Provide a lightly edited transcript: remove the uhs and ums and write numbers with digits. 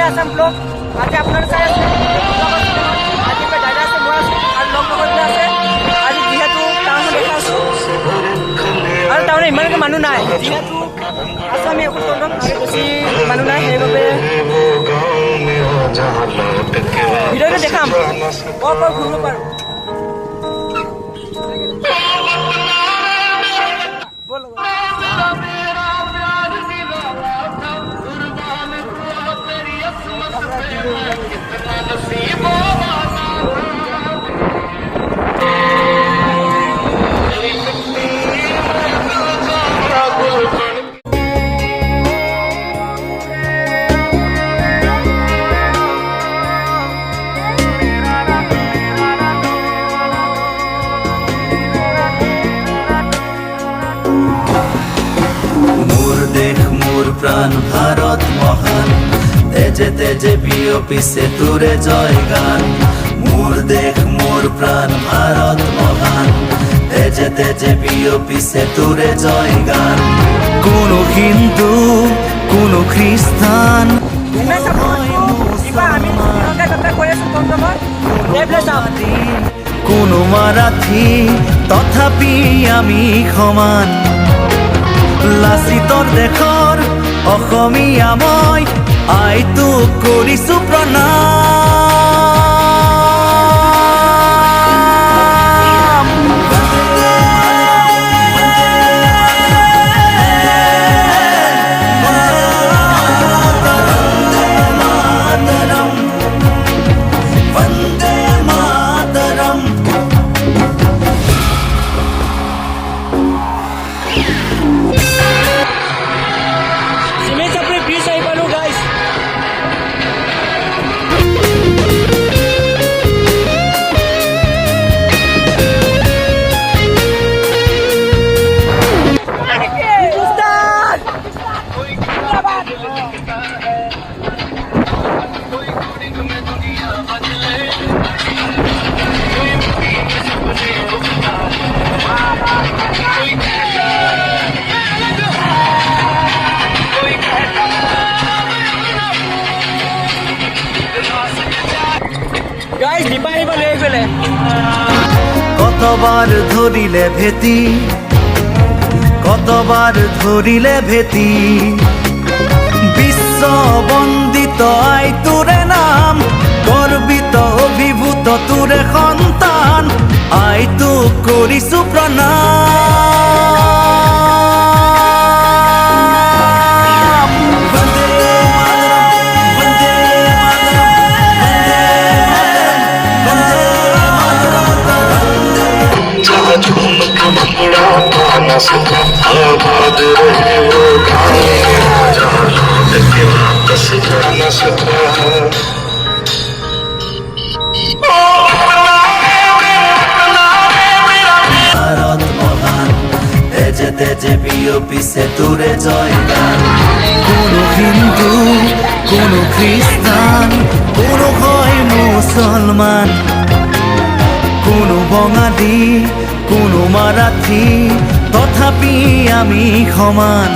India Assam blog আজি আপনারা চাই আছে আজি দাদা আছে মই আছো আর লগ লগতে আছে আজি যেহেতু টাউন দেখা আছো আর টাউনে ইমানকে মানুহ নাই যেহেতু আসামে অকল আৰু বেছি মানুহ নাই সেইবাবে ভিডিঅ'টো দেখাম ক'ৰ ঘূৰিব পাৰোঁ প্রাণ ভারত মহান তেজে তেজে বিয়পিছে তোরে জয় গান মোর দেশ মোর প্রাণ ভারত মহান তেজে তেজে বিয়পিছে তোরে জয় গান কোনো হিন্দু কোনো খ্রিস্টান কোনো মারাঠি তথাপি আমি সমান লাচিতৰ দেশৰ অসমীয়া মই আইটোক কৰিছো প্ৰণাম বন্দে মাতৰম কতবার ধরিলে ভেটি কতবার ধরিলে ভেটি বিশ্ব বন্দিত আই তোরে নাম গর্বিত অভিভূত তোরে সন্তান আই তোক কৰিছো প্ৰণাম आबाद रहे वो गाँव जहाँ के वापस जाना सका ভারত মহান তেজে তেজে বিয়পিছে তোরে জয় গান কোনো হিন্দু কোনো খ্রিস্টান কোনো হয় মুসলমান কোনো বঙালী কোনো মারাঠি তথাপি আমি সমান